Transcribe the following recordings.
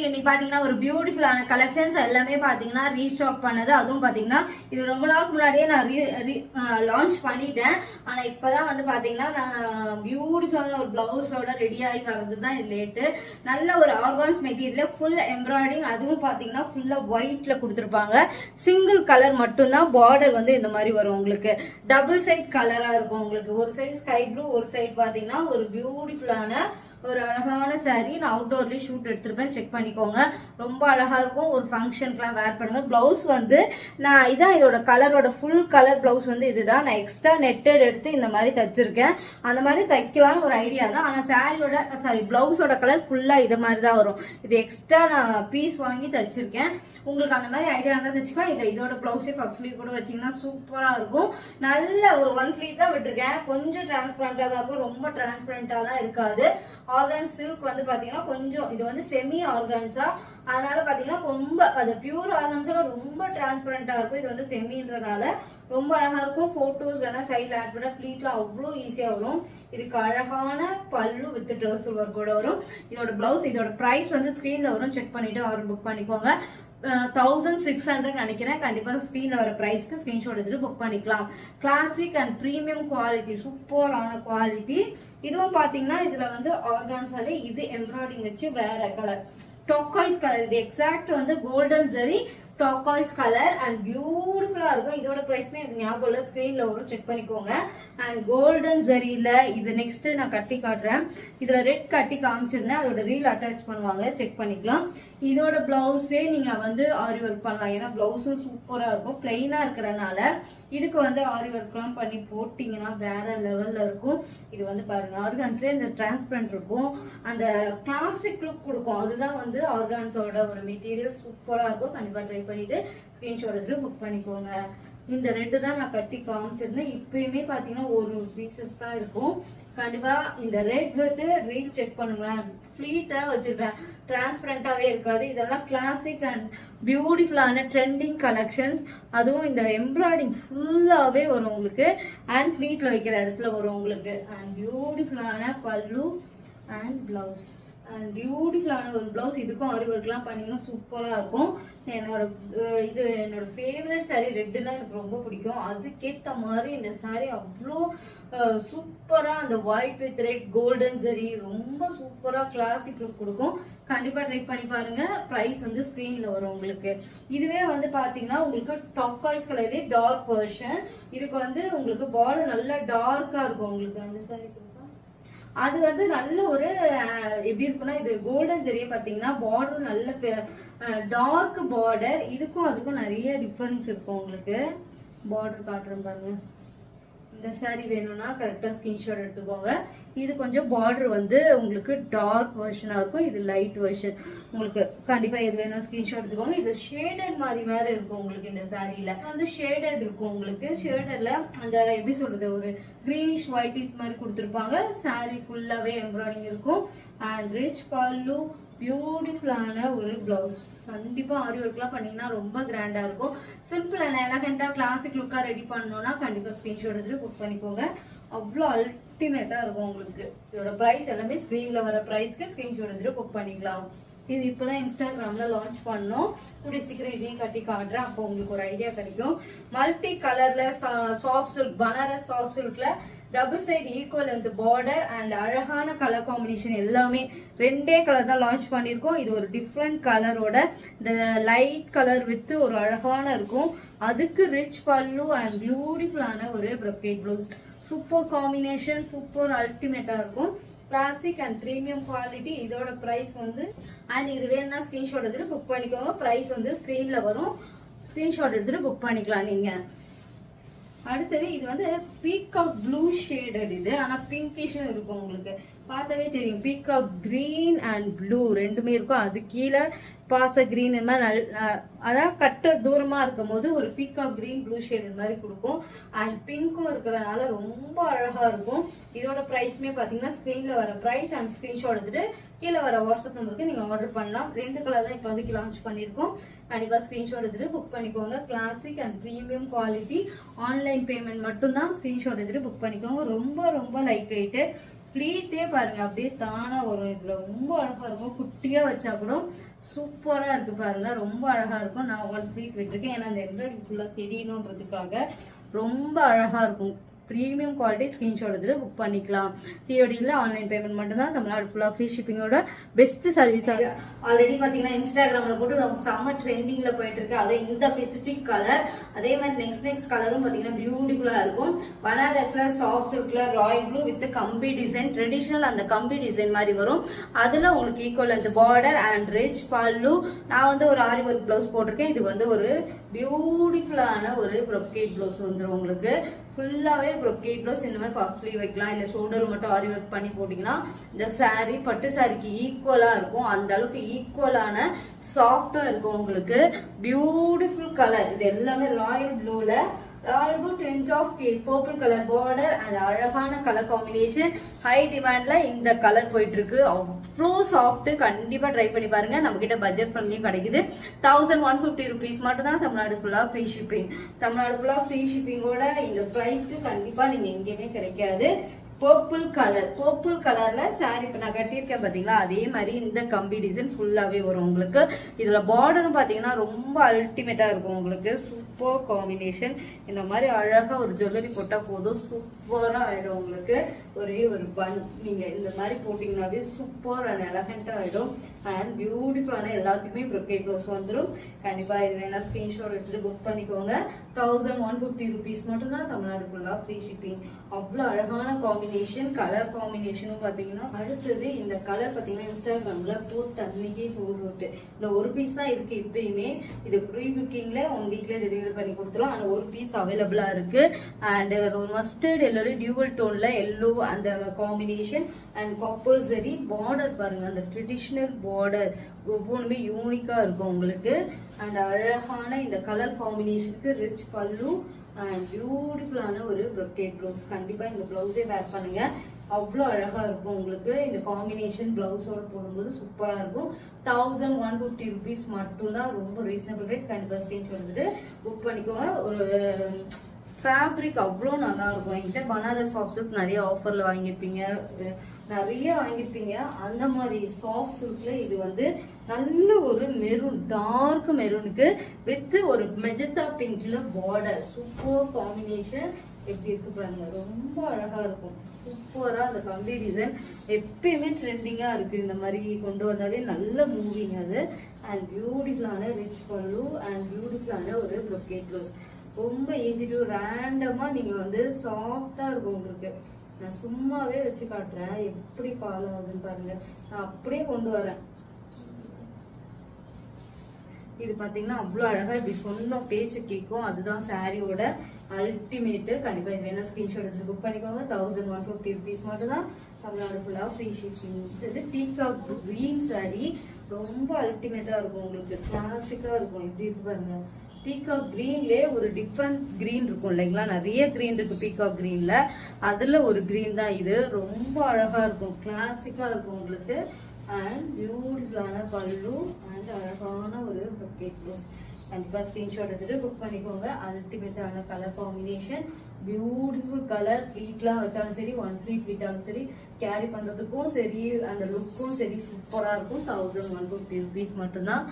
இன்னைக்கு பாத்தீங்கன்னா ஒரு பியூட்டிஃபுல்லான கலெக்ஷன்ஸ் எல்லாமே பாத்தீங்கன்னா ரீஸ்டாக் பண்ணது. அதுவும் பாத்தீங்கன்னா இது ரொம்ப நாளுக்கு முன்னாடியே நான் லான்ச் பண்ணிட்டேன். ஆனா இப்பதான் வந்து பாத்தீங்கன்னா நான் பியூட்டிஃபுல்லான ஒரு பிளவுஸோட ரெடி ஆகி வர்றதுதான் இது லேட்டு. நல்ல ஒரு ஆர்கான்ஸ் மெட்டீரியல் ஃபுல் எம்ப்ராய்டிங், அதுவும் பாத்தீங்கன்னா ஃபுல்லா ஒயிட்ல கொடுத்துருப்பாங்க. சிங்கிள் கலர் மட்டும்தான் பார்டர் வந்து இந்த மாதிரி வரும். உங்களுக்கு டபுள் சைட் கலரா இருக்கும். உங்களுக்கு ஒரு சைடு ஸ்கை ப்ளூ, ஒரு சைடு பாத்தீங்கன்னா ஒரு பியூட்டிஃபுல்லான ஒரு அழகான சாரீ. நான் அவுட்டோர்லயே ஷூட் எடுத்திருப்பேன், செக் பண்ணிக்கோங்க. ரொம்ப அழகா இருக்கும். ஒரு ஃபங்க்ஷனுக்குலாம் வேர் பண்ணுங்க. பிளவுஸ் வந்து நான் இதான் இதோட கலரோட ஃபுல் கலர் பிளவுஸ் வந்து இதுதான். நான் எக்ஸ்ட்ரா நெட்டட் எடுத்து இந்த மாதிரி தச்சிருக்கேன். அந்த மாதிரி தைக்கலாம்னு ஒரு ஐடியா தான். ஆனா சாரியோட பிளவுஸோட கலர் ஃபுல்லா இது மாதிரி தான் வரும். இது எக்ஸ்ட்ரா நான் பீஸ் வாங்கி தச்சிருக்கேன். உங்களுக்கு அந்த மாதிரி ஐடியா இருந்தால் வச்சுக்கலாம். இதோட பிளவுஸே ஃபர்ஸ்ட் ஸ்லீவ் கூட வச்சீங்கன்னா சூப்பரா இருக்கும். நல்ல ஒரு 1 ஃபிளீட் தான் விட்டுருக்கேன். கொஞ்சம் டிரான்ஸ்பரண்டா தான் இருக்கும், ரொம்ப டிரான்ஸ்பரண்டா தான் இருக்காது. ஆர்கான்ஸ் சில்க் வந்து பாத்தீங்கன்னா கொஞ்சம் இது வந்து செமி ஆர்கான்ஸா, அதனால பாத்தீங்கன்னா ரொம்ப அது பியூர் ஆர்கான்ஸா ரொம்ப டிரான்ஸ்பரண்டா இருக்கும். இது வந்து செமின்றனால ரொம்ப அழகா இருக்கும். போட்டோஸ் வேணா சைட்ல ஆட் பண்ண ஃபிளீட்ல அவ்வளோ ஈஸியா வரும். இதுக்கு அழகான பல்லு வித் ட்ரெஸ் ஒர்க் கூட வரும். இதோட பிளவுஸ், இதோட பிரைஸ் வந்து ஸ்கிரீன்ல வரும், செக் பண்ணிட்டு ஆர்டர் புக் பண்ணிக்கோங்க. 1600 நினைக்கிறேன். கண்டிப்பா ஸ்கிரீன்ல வர பிரைஸ்க்கு ஸ்கிரீன்ஷாட் எடுத்துட்டு புக் பண்ணிக்கலாம். கிளாசிக் அண்ட் பிரீமியம் குவாலிட்டி, சூப்பரான குவாலிட்டி. இதுவும் பாத்தீங்கன்னா இதுல வந்து ஆர்கான்ஸாலே இது எம்ப்ராய்டிங் வச்சு வேற கலர் டொக்காய்ஸ் கலர். இது எக்ஸாக்ட் வந்து golden zari turquoise colour and பியூட்டிஃபுல்லா இருக்கும். இதோட பிரைஸ்மே எனக்கு ஞாபகம் இல்ல, ஸ்கிரீன்ல வரும், செக் பண்ணிக்கோங்க. அண்ட் கோல்டன் ஜெரியில இது நெக்ஸ்ட் நான் கட்டி காட்டுறேன். இதுல ரெட் கட்டி காமிச்சிருந்தேன், அதோட ரீல் அட்டாச் பண்ணுவாங்க, செக் பண்ணிக்கலாம். இதோட பிளவுஸே நீங்க வந்து ஆரி ஒர்க் பண்ணலாம். ஏன்னா பிளவுஸும் சூப்பரா இருக்கும். பிளெயினா இருக்கிறனால இதுக்கு வந்து ஆரி ஒர்க்லாம் பண்ணி போட்டீங்கன்னா வேற லெவல்ல இருக்கும். இது வந்து பாருங்க ஆர்கான்ஸ்ல இந்த டிரான்ஸ்பரண்ட் இருக்கும், அந்த கிளாசிக் லுக் கொடுக்கும். அதுதான் வந்து ஆர்கான்ஸோட ஒரு மெட்டீரியல், சூப்பரா இருக்கும். கண்டிப்பா ட்ரை பண்ணிட்டு ஸ்கிரீன்ஷாட் எடுத்து புக் பண்ணிக்கோங்க. இந்த ரெண்டு தான் நான் கட்டி காமிச்சிருந்தேன். இப்பயுமே பாத்தீங்கன்னா ஒரு பீசஸ் தான் இருக்கும். கண்டிப்பா இந்த ரெட் வந்து ரீல் செக் பண்ணுங்களேன். ஃபிளீட்டா வச்சிருப்பேன், டிரான்ஸ்பரண்டாவே இருக்காது. இதெல்லாம் கிளாசிக் அண்ட் பியூட்டிஃபுல்லான ட்ரெண்டிங் கலெக்ஷன்ஸ். அதுவும் இந்த எம்ப்ராய்டிங் ஃபுல்லாவே வரும் உங்களுக்கு. அண்ட் ஃபிளீட்ல வைக்கிற இடத்துல வரும் உங்களுக்கு. அண்ட் பியூட்டிஃபுல்லான பல்லு அண்ட் பிளவுஸ் அண்ட் பியூட்டிஃபுல்லான ஒரு பிளவுஸ். இதுக்கும் ஆரி ஒர்க்லாம் பண்ணீங்கன்னா சூப்பரா இருக்கும். என்னோட ஃபேவரட் சாரி ரெட்டுன்னா எனக்கு ரொம்ப பிடிக்கும். அதுக்கேற்ற மாதிரி இந்த சாரி அவ்வளோ சூப்பரா அந்த ஒயிட் வித் ரெட் கோல்டன் சரி ரொம்ப சூப்பரா கிளாசிக் லுக் கொடுக்கும். கண்டிப்பா ட்ரை பண்ணி பாருங்க. பிரைஸ் வந்து ஸ்கிரீன்ல வரும் உங்களுக்கு. இதுவே வந்து பாத்தீங்கன்னா உங்களுக்கு டர்காய்ஸ் கலர்லயே டார்க் வெர்ஷன். இதுக்கு வந்து உங்களுக்கு பார்டர் நல்லா டார்க்கா இருக்கும். உங்களுக்கு அந்த சாரி அது வந்து நல்ல ஒரு எப்படி இருக்குன்னா, இது கோல்டன் ஜெரியே பாத்தீங்கன்னா பார்டர் நல்ல டார்க் பார்டர். இதுக்கும் அதுக்கும் நிறைய டிஃபரன்ஸ் இருக்கும். உங்களுக்கு பார்டர் காட்டுறேன் பாருங்க. இந்த சாரி வேணும்னா கரெக்டா ஸ்கிரீன்ஷாட் எடுத்துக்கோங்க. இது கொஞ்சம் பார்டர் வந்து உங்களுக்கு டார்க் வெர்ஷனா இருக்கும், இது லைட் வெர்ஷன். உங்களுக்கு கண்டிப்பா எது வேணும் ஸ்கிரீன்ஷாட் எடுத்துக்கோங்க. இது ஷேடட் மாதிரி வேற இருக்கும் உங்களுக்கு. இந்த சாரியில வந்து ஷேடட் இருக்கும் உங்களுக்கு. ஷேடட்ல அந்த எப்படி சொல்றது, ஒரு கிரீனிஷ் ஒயிட் மாதிரி கொடுத்துருப்பாங்க. சாரி ஃபுல்லாவே எம்ப்ராய்டிங் இருக்கும். அண்ட் ரிச் பல்லு, பியூட்டிஃபுல்லான ஒரு பிளவுஸ். கண்டிப்பா ஆரி ஒர்க்லாம் பண்ணீங்கன்னா ரொம்ப கிராண்டா இருக்கும். சிம்பிள் அண்ட் எலகண்டா கிளாசிக் லுக்கா ரெடி பண்ணணும்னா கண்டிப்பா ஸ்கிரீன்ஷாட் எடுத்து புக் பண்ணிக்கோங்க. அவ்வளோ அல்டிமேட்டா இருக்கும் உங்களுக்கு. இதோட பிரைஸ் எல்லாமே ஸ்கிரீன்ல வர பிரைஸ்க்கு ஸ்கிரீன்ஷாட் எடுத்து புக் பண்ணிக்கலாம். இது இப்பதான் இன்ஸ்டாகிராம்ல லான்ச் பண்ணோம். கூடிய சீக்கிரம் இதையும் கட்டி காட்டுறேன், அப்போ உங்களுக்கு ஒரு ஐடியா கிடைக்கும். மல்டி கலர்ல சாஃப்ட் சில்க், பனாரஸ் சாஃப்ட் சில்க்ல double side equal with border and அழகான கலர் காம்பினேஷன். எல்லாமே ரெண்டே கலர் தான் லான்ச் பண்ணியிருக்கோம். இது ஒரு டிஃப்ரெண்ட் கலரோட இந்த லைட் கலர் வித் ஒரு அழகான இருக்கும். அதுக்கு ரிச் பல்லு அண்ட் பியூட்டிஃபுல்லான ஒரு brocade blouse. Super combination, super அல்டிமேட்டா இருக்கும். Classic and premium quality. இதோட பிரைஸ் வந்து அண்ட் இது வேணும்னா ஸ்கிரீன்ஷாட் எடுத்துட்டு புக் பண்ணிக்கோங்க. பிரைஸ் வந்து ஸ்கிரீன்ல வரும், ஸ்கிரீன்ஷாட் எடுத்துட்டு புக் பண்ணிக்கலாம் நீங்க. அடுத்தது இது வந்து பீகாக் ப்ளூ ஷேடட். இது ஆனா பிங்கிஷும் இருக்கும். உங்களுக்கு பார்த்தாவே தெரியும். பீகாக் கிரீன் அண்ட் ப்ளூ ரெண்டுமே இருக்கும். அது கீழே பாச கிரீன் இந்த மாதிரி அதான் கட்ட தூரமா இருக்கும் போது ஒரு பீகாக் கிரீன் ப்ளூ ஷேட் மாதிரி கொடுக்கும். அண்ட் பிங்க்கும் இருக்கிறதுனால ரொம்ப அழகா இருக்கும். இதோட பிரைஸ்மே பாத்தீங்கன்னா ஸ்கிரீன்ல வர பிரைஸ் அண்ட் ஸ்கிரீன்ஷாட் எடுத்துட்டு கீழே வர வாட்ஸ்அப் நம்பருக்கு நீங்க ஆர்டர் பண்ணலாம். ரெண்டு கலர் தான் இப்போ வந்து லான்ச் பண்ணிருக்கோம். கண்டிப்பா ஸ்கிரீன்ஷாட் எடுத்துட்டு புக் பண்ணிக்கோங்க. Classic and premium quality. Online payment மட்டும் தான். ஸ்கிரீன்ஷாட் எடுத்துட்டு புக் பண்ணிக்கோங்க. ரொம்ப ரொம்ப லைட் வெயிட். ப்ளீட்டே பாருங்க அப்படியே தானா வரும். இதுல ரொம்ப அழகா இருக்கும். குட்டியா வச்சா கூட சூப்பரா இருக்கு பாருங்க. ரொம்ப அழகா இருக்கும். நான் 1 ப்ளீட் விட்டுருக்கேன். ஏன்னா அந்த எம்ப்ராய்டரி ஃபுல்லா தெரியணுன்றதுக்காக ரொம்ப அழகா இருக்கும். Premium quality. ஸ்கிரீன்ஷாட் எடுத்துட்டு புக் பண்ணிக்கலாம். சிஓடி இல்ல, ஆன்லைன் பேமெண்ட் மட்டும் தான். தமிழ்நாடு ஃபுல்லா ஃப்ரீ ஷிப்பிங்கோட பெஸ்ட் சர்வீஸ். ஆல்ரெடி பாத்தீங்கன்னா இன்ஸ்டாகிராம்ல போட்டு நமக்கு செம்ம ட்ரெண்டிங்ல போயிட்டு இருக்கு. அதே இந்த ஸ்பெசிபிக் கலர், அதே மாதிரி நெக்ஸ்ட் கலரும் பாத்தீங்கன்னா பியூட்டிஃபுல்லா இருக்கும். பனாரஸ்ல சாஃப்ட் சில்க்ல ராயல் ப்ளூ வித் கம்பி டிசைன், ட்ரெடிஷனல் அந்த கம்பி டிசைன் மாதிரி வரும். அதுல உங்களுக்கு ஈக்குவல் அந்த பார்டர் அண்ட் ரிச் பல்லு. நான் வந்து ஒரு ஆரி ஒர்க் பிளவுஸ் போட்டிருக்கேன். இது வந்து ஒரு பியூட்டிஃபுல்லான ஒரு ப்ரொக்கேட் பிளவுஸ் வந்துடும் உங்களுக்கு. ஃபுல்லாவே ப்ரொக்கேட் பிளவுஸ். இந்த மாதிரி பஃப் ஸ்லீவ் வைக்கலாம், இல்ல ஷோல்டர் மட்டும் ஆரி ஒர்க் பண்ணி போட்டீங்கன்னா இந்த சாரி பட்டு சாரிக்கு ஈக்குவலா இருக்கும். அந்த அளவுக்கு ஈக்குவலான சாஃப்டும் இருக்கும் உங்களுக்கு. Beautiful colour. இது எல்லாமே ராயல் ப்ளூல, royal blue tint of purple colour border and அழகான கலர் காம்பினேஷன். ஹை டிமாண்ட்ல இந்த கலர் போயிட்டு இருக்கு. அவ்வளோ சாஃப்ட். கண்டிப்பா ட்ரை பண்ணி பாருங்க. நம்ம கிட்ட பட்ஜெட் ஃப்ரெண்ட்லியும் கிடைக்குது. 1150 rupees மட்டும் தான். தமிழ்நாடு ஃபுல்லா ஃப்ரீ ஷிப்பிங். தமிழ்நாடு ஃபுல்லா ஃப்ரீ ஷிப்பிங்கோட இந்த பிரைஸ்க்கு கண்டிப்பா நீங்க எங்கேயுமே கிடைக்காது. பர்பிள் கலர்ல சாரி இப்ப நான் கட்டியிருக்கேன் பாத்தீங்களா, அதே மாதிரி இந்த கம்பி டிசைன் ஃபுல்லாவே வரும் உங்களுக்கு. இதுல பார்டரும் பாத்தீங்கன்னா ரொம்ப அல்டிமேட்டா இருக்கும் உங்களுக்கு. Super combination. இந்த மாதிரி அழகா ஒரு ஜுவல்லரி போட்டா போதும், சூப்பரா ஆயிடும் உங்களுக்கு. ஒரே ஒரு பன் நீங்க இந்த மாதிரி போட்டீங்கன்னாவே சூப்பர் அண்ட் எலகண்டா ஆயிடும். அண்ட் பியூட்டிஃபுல்லான எல்லாத்துக்குமே ப்ரொக்கேட் ப்ளவுஸ் வந்துடும். கண்டிப்பா இது வேணா ஸ்கிரீன்ஷாட் எடுத்துட்டு புக் பண்ணிக்கோங்க. 1150 rupees மட்டும் தான். தமிழ்நாடு ஃபுல்லா ஃப்ரீ ஷிப்பிங். அவ்வளவு அழகான காம்பினேஷன். கலர் காம்பினேஷனும் பாத்தீங்கன்னா அடுத்தது இந்த கலர் பாத்தீங்கன்னா இன்ஸ்டாகிராம்ல போட்டு அன்னைக்கே சோல்ட். இந்த ஒரு பீஸ் தான் இருக்கு இப்பயுமே. இது ப்ரீ புக்கிங்ல 1 வீக்ல டெலிவரி பண்ணி கொடுத்துரும். ஆனா ஒரு பீஸ் அவைலபிளா இருக்கு. அண்ட் ஒரு மஸ்டர்ட் எல்லோட டியூவல் டோன்ல எல்லோ அந்த காம்பினேஷன் அண்ட் காப்பர் சரி பார்டர் பாருங்க. அந்த ட்ரெடிஷனல் பார்டர் ஒவ்வொன்றுமே யூனிக்கா இருக்கும் உங்களுக்கு. அண்ட் அழகான இந்த கலர் காம்பினேஷனுக்கு ரிச் பல்லு அண்ட் பியூட்டிஃபுல்லான ஒரு ப்ரொக்கேட் ப்ளவுஸ். கண்டிப்பா இந்த பிளவுஸே வேர் பண்ணுங்க. அவ்வளோ அழகா இருக்கும் உங்களுக்கு. இந்த காம்பினேஷன் பிளவுஸோட போடும்போது சூப்பரா இருக்கும். 1150 rupees மட்டும் தான். ரொம்ப ரீசனபிள் ரேட். கண்டிப்பா ஸ்கிரீன்ஷாட் எடுத்துட்டு புக் பண்ணிக்கோங்க. ஒரு ஃபேப்ரிக் அவ்வளோ நல்லா இருக்கும். என்கிட்ட பனாரஸ் சாஃப்ட் சில்க் நிறைய ஆஃபர்ல வாங்கியிருப்பீங்க, நிறைய வாங்கியிருப்பீங்க. அந்த மாதிரி சாஃப்ட் சில்க்ல இது வந்து நல்ல ஒரு மெரூன், டார்க் மெரூனுக்கு வித் ஒரு மெஜந்தா பிங்க்ல பார்டர். Super combination. எப்படி இருக்கு பாருங்க. ரொம்ப அழகா இருக்கும். சூப்பரா அந்த கம்பி டிசைன் எப்பயுமே ட்ரெண்டிங்கா இருக்கு. இந்த மாதிரி கொண்டு வந்தாலே நல்ல மூவிங் அது. அண்ட் பியூட்டிஃபுல்லான ரிச் பல்லு அண்ட் பியூட்டிஃபுல்லான ஒரு ப்ரொக்கேட் ப்ளவுஸ். ரொம்ப ஈஸி டு ரேண்டமா நீங்க வந்து சாஃப்டா இருக்கும் உங்களுக்கு. நான் சும்மாவே வச்சு காட்டுறேன் எப்படி ஃபாலோ ஆகுதுன்னு பாருங்க. நான் அப்படியே கொண்டு வரேன். இது பாத்தீங்கன்னா அவ்வளவு அழகா இப்படி சொன்ன பேச்சு கேட்கும். அதுதான் சாரியோட அல்டிமேட். கண்டிப்பா இது வேணா ஸ்கிரீன்ஷாட் எடுத்து புக் பண்ணிக்கோங்க. 1150 rupees மட்டும் தான். தமிழ்நாடு ஃபுல்லா ஃப்ரீ ஷிப்பிங். இது பீகாக் கிரீன் சாரி. ரொம்ப அல்டிமேட்டா இருக்கும் உங்களுக்கு. கிளாசிக்கா இருக்கும். எப்படி இருக்கு பாருங்க. பீகாக் கிரீன்லயே ஒரு டிஃப்ரெண்ட் கிரீன் இருக்கும் இல்லைங்களா. நிறைய கிரீன் இருக்கு பீகாக் கிரீன்ல. அதுல ஒரு கிரீன் தான் இது. ரொம்ப அழகா இருக்கும். கிளாசிக்கா இருக்கும் உங்களுக்கு. அண்ட் பியூட்டிஃபுல்லான பல்லு அண்ட் அழகான ஒரு ப்ரொக்கேட் ப்ளவுஸ். கண்டிப்பா ஸ்கிரீன்ஷாட் எடுத்துட்டு புக் பண்ணிக்கோங்க. அல்டிமேட்டான கலர் காம்பினேஷன். Beautiful colour. ஃபிளீட்லாம் வச்சாலும் சரி, 1 ஃபிளீட் விட்டாலும் சரி, கேரி பண்றதுக்கும் சரி, அந்த லுக்கும் சரி சூப்பரா இருக்கும். 1150 rupees மட்டும்தான்.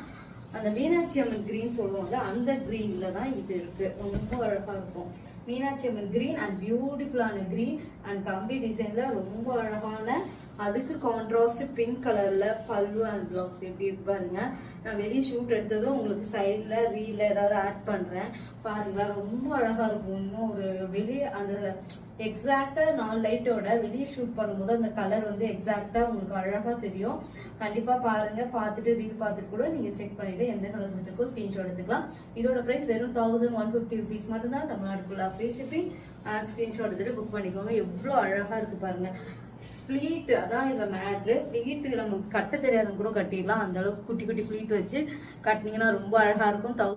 அந்த மீனாட்சி அம்மன் கிரீன் சொல்லுவாங்க, அந்த கிரீன்ல தான் இது இருக்கு. ரொம்ப அழகா இருக்கும். மீனாட்சி அம்மன் கிரீன் அண்ட் பியூட்டிஃபுல்லான கிரீன் அண்ட் கம்பி டிசைன்ல ரொம்ப அழகான, அதுக்கு கான்ட்ராஸ்ட் பிங்க் கலர்ல பல்லு அண்ட் பிளவுஸ். எப்படி இருக்கு பாருங்க. நான் வெளியே ஷூட் எடுத்ததும் உங்களுக்கு சைட்ல ரீல்ல ஏதாவது ஆட் பண்றேன் பாருங்க. ரொம்ப அழகா இருக்கும். இன்னும் ஒரு வெளியே அந்த எக்ஸாக்டா நான் லைட்டோட வெளியே ஷூட் பண்ணும்போது அந்த கலர் வந்து எக்ஸாக்டா உங்களுக்கு அழகா தெரியும். கண்டிப்பா பாருங்க. பார்த்துட்டு ரீல் பார்த்துட்டு கூட நீங்க செக் பண்ணிட்டு எந்த கலர் பிடிச்சிருக்கோ ஸ்கிரீன்ஷாட் எடுத்துக்கலாம். இதோட பிரைஸ் வெறும் 1150 rupees மட்டும் தான். தமிழ்நாடு ஃபுல்லா ஃப்ரீ ஷிப்பிங். ஸ்கிரீன்ஷாட் எடுத்துட்டு புக் பண்ணிக்கோங்க. எவ்வளவு அழகா இருக்கு பாருங்க. ஃபிளீட் அதான் இதுல மேட்ரு. ஃபிளீட் நமக்கு கட்ட தெரியாதவங்க கூட கட்டிடலாம். அந்த அளவுக்கு குட்டி குட்டி ஃபிளீட் வச்சு கட்டினீங்கன்னா ரொம்ப அழகா இருக்கும்.